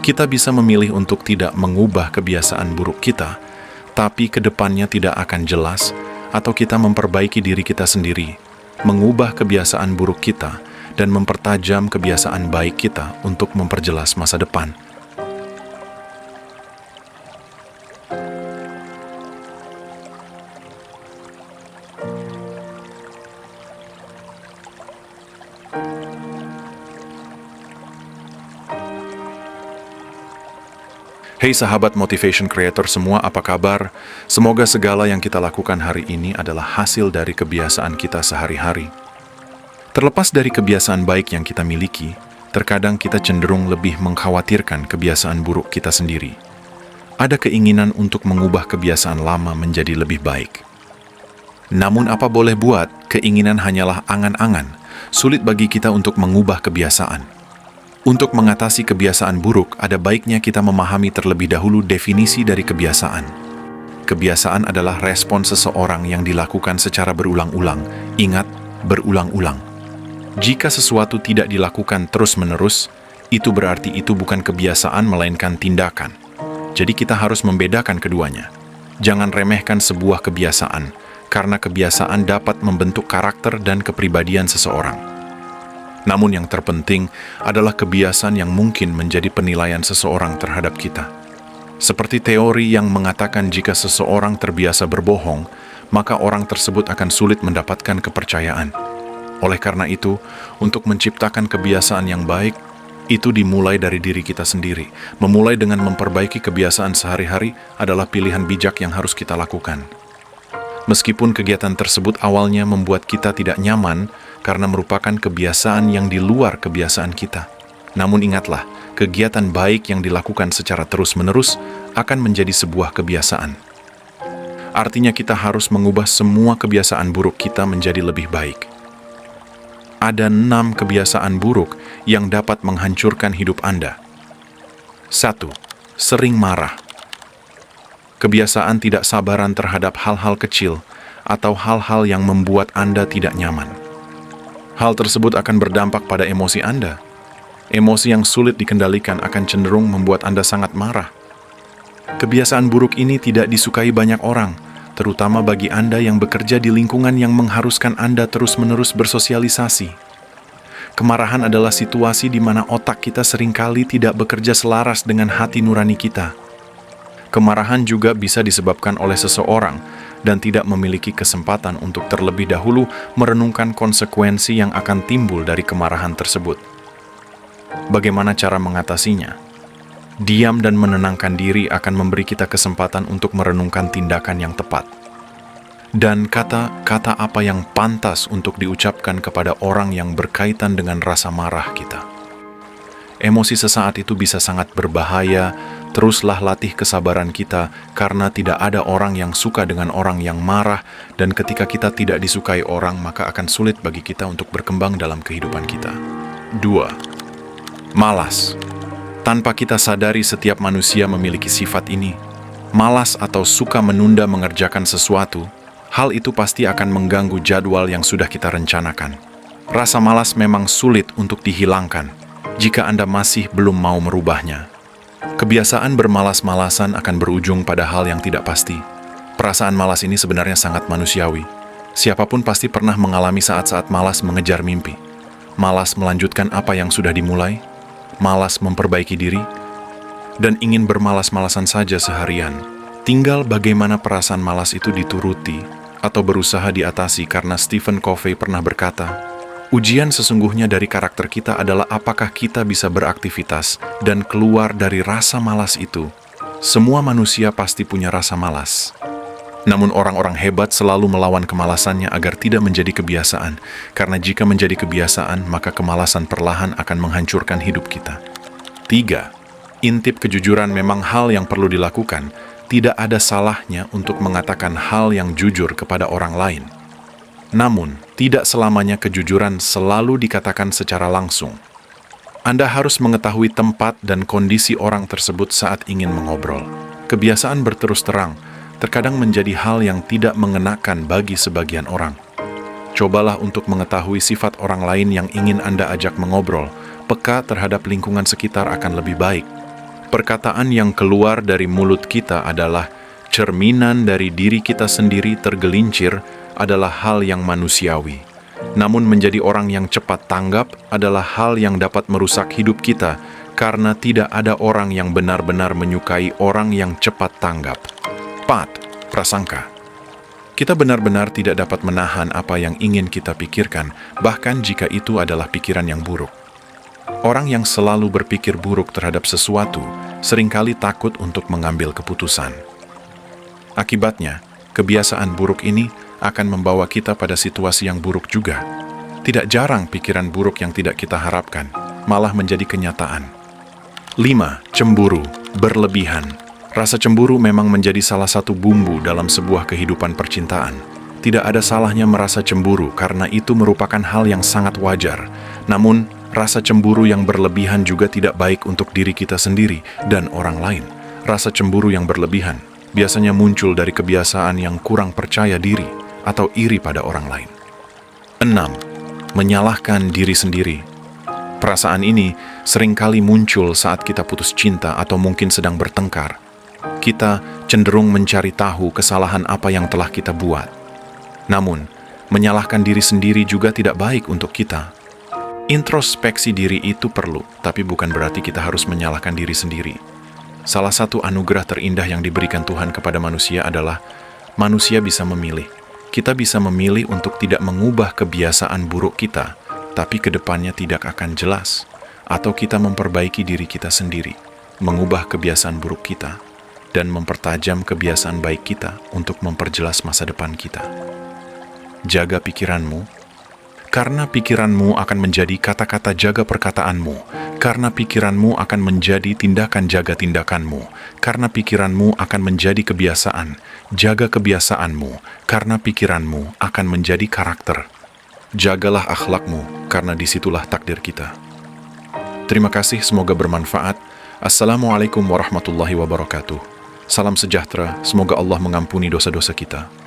Kita bisa memilih untuk tidak mengubah kebiasaan buruk kita, tapi ke depannya tidak akan jelas, atau kita memperbaiki diri kita sendiri, mengubah kebiasaan buruk kita, dan mempertajam kebiasaan baik kita untuk memperjelas masa depan. Hey sahabat motivation creator semua, apa kabar? Semoga segala yang kita lakukan hari ini adalah hasil dari kebiasaan kita sehari-hari. Terlepas dari kebiasaan baik yang kita miliki, terkadang kita cenderung lebih mengkhawatirkan kebiasaan buruk kita sendiri. Ada keinginan untuk mengubah kebiasaan lama menjadi lebih baik. Namun apa boleh buat, keinginan hanyalah angan-angan, sulit bagi kita untuk mengubah kebiasaan. Untuk mengatasi kebiasaan buruk, ada baiknya kita memahami terlebih dahulu definisi dari kebiasaan. Kebiasaan adalah respon seseorang yang dilakukan secara berulang-ulang. Ingat, berulang-ulang. Jika sesuatu tidak dilakukan terus-menerus, itu berarti itu bukan kebiasaan melainkan tindakan. Jadi kita harus membedakan keduanya. Jangan remehkan sebuah kebiasaan, karena kebiasaan dapat membentuk karakter dan kepribadian seseorang. Namun yang terpenting adalah kebiasaan yang mungkin menjadi penilaian seseorang terhadap kita. Seperti teori yang mengatakan jika seseorang terbiasa berbohong, maka orang tersebut akan sulit mendapatkan kepercayaan. Oleh karena itu, untuk menciptakan kebiasaan yang baik, itu dimulai dari diri kita sendiri. Memulai dengan memperbaiki kebiasaan sehari-hari adalah pilihan bijak yang harus kita lakukan. Meskipun kegiatan tersebut awalnya membuat kita tidak nyaman, karena merupakan kebiasaan yang di luar kebiasaan kita. Namun ingatlah, kegiatan baik yang dilakukan secara terus-menerus akan menjadi sebuah kebiasaan. Artinya kita harus mengubah semua kebiasaan buruk kita menjadi lebih baik. Ada 6 kebiasaan buruk yang dapat menghancurkan hidup Anda. 1. Sering marah. Kebiasaan tidak sabaran terhadap hal-hal kecil atau hal-hal yang membuat Anda tidak nyaman. Hal tersebut akan berdampak pada emosi Anda. Emosi yang sulit dikendalikan akan cenderung membuat Anda sangat marah. Kebiasaan buruk ini tidak disukai banyak orang, terutama bagi Anda yang bekerja di lingkungan yang mengharuskan Anda terus-menerus bersosialisasi. Kemarahan adalah situasi di mana otak kita seringkali tidak bekerja selaras dengan hati nurani kita. Kemarahan juga bisa disebabkan oleh seseorang dan tidak memiliki kesempatan untuk terlebih dahulu merenungkan konsekuensi yang akan timbul dari kemarahan tersebut. Bagaimana cara mengatasinya? Diam dan menenangkan diri akan memberi kita kesempatan untuk merenungkan tindakan yang tepat. Dan kata-kata apa yang pantas untuk diucapkan kepada orang yang berkaitan dengan rasa marah kita. Emosi sesaat itu bisa sangat berbahaya. Teruslah latih kesabaran kita, karena tidak ada orang yang suka dengan orang yang marah, dan ketika kita tidak disukai orang, maka akan sulit bagi kita untuk berkembang dalam kehidupan kita. 2. Malas. Tanpa kita sadari, setiap manusia memiliki sifat ini. Malas atau suka menunda mengerjakan sesuatu, hal itu pasti akan mengganggu jadwal yang sudah kita rencanakan. Rasa malas memang sulit untuk dihilangkan, jika Anda masih belum mau merubahnya. Kebiasaan bermalas-malasan akan berujung pada hal yang tidak pasti. Perasaan malas ini sebenarnya sangat manusiawi. Siapapun pasti pernah mengalami saat-saat malas mengejar mimpi. Malas melanjutkan apa yang sudah dimulai. Malas memperbaiki diri. Dan ingin bermalas-malasan saja seharian. Tinggal bagaimana perasaan malas itu dituruti atau berusaha diatasi, karena Stephen Covey pernah berkata, ujian sesungguhnya dari karakter kita adalah apakah kita bisa beraktivitas dan keluar dari rasa malas itu. Semua manusia pasti punya rasa malas. Namun orang-orang hebat selalu melawan kemalasannya agar tidak menjadi kebiasaan, karena jika menjadi kebiasaan, maka kemalasan perlahan akan menghancurkan hidup kita. 3. Intip kejujuran memang hal yang perlu dilakukan. Tidak ada salahnya untuk mengatakan hal yang jujur kepada orang lain. Namun, tidak selamanya kejujuran selalu dikatakan secara langsung. Anda harus mengetahui tempat dan kondisi orang tersebut saat ingin mengobrol. Kebiasaan berterus terang terkadang menjadi hal yang tidak mengenakan bagi sebagian orang. Cobalah untuk mengetahui sifat orang lain yang ingin Anda ajak mengobrol. Peka terhadap lingkungan sekitar akan lebih baik. Perkataan yang keluar dari mulut kita adalah cerminan dari diri kita sendiri tergelincir adalah hal yang manusiawi. Namun menjadi orang yang cepat tanggap adalah hal yang dapat merusak hidup kita karena tidak ada orang yang benar-benar menyukai orang yang cepat tanggap. 4. Prasangka. Kita benar-benar tidak dapat menahan apa yang ingin kita pikirkan, bahkan jika itu adalah pikiran yang buruk. Orang yang selalu berpikir buruk terhadap sesuatu seringkali takut untuk mengambil keputusan. Akibatnya, kebiasaan buruk ini akan membawa kita pada situasi yang buruk juga. Tidak jarang pikiran buruk yang tidak kita harapkan malah menjadi kenyataan. 5. Cemburu berlebihan. Rasa cemburu memang menjadi salah satu bumbu dalam sebuah kehidupan percintaan. Tidak ada salahnya merasa cemburu karena itu merupakan hal yang sangat wajar. Namun, rasa cemburu yang berlebihan juga tidak baik untuk diri kita sendiri dan orang lain. Rasa cemburu yang berlebihan biasanya muncul dari kebiasaan yang kurang percaya diri atau iri pada orang lain. 6. Menyalahkan diri sendiri. Perasaan ini seringkali muncul saat kita putus cinta atau mungkin sedang bertengkar. Kita cenderung mencari tahu kesalahan apa yang telah kita buat. Namun, menyalahkan diri sendiri juga tidak baik untuk kita. Introspeksi diri itu perlu, tapi bukan berarti kita harus menyalahkan diri sendiri. Salah satu anugerah terindah yang diberikan Tuhan kepada manusia adalah manusia bisa memilih. Kita bisa memilih untuk tidak mengubah kebiasaan buruk kita, tapi kedepannya tidak akan jelas. Atau kita memperbaiki diri kita sendiri, mengubah kebiasaan buruk kita, dan mempertajam kebiasaan baik kita untuk memperjelas masa depan kita. Jaga pikiranmu. Karena pikiranmu akan menjadi kata-kata jaga perkataanmu. Karena pikiranmu akan menjadi tindakan jaga tindakanmu. Karena pikiranmu akan menjadi kebiasaan, jaga kebiasaanmu. Karena pikiranmu akan menjadi karakter. Jagalah akhlakmu, karena disitulah takdir kita. Terima kasih, semoga bermanfaat. Assalamualaikum warahmatullahi wabarakatuh. Salam sejahtera, semoga Allah mengampuni dosa-dosa kita.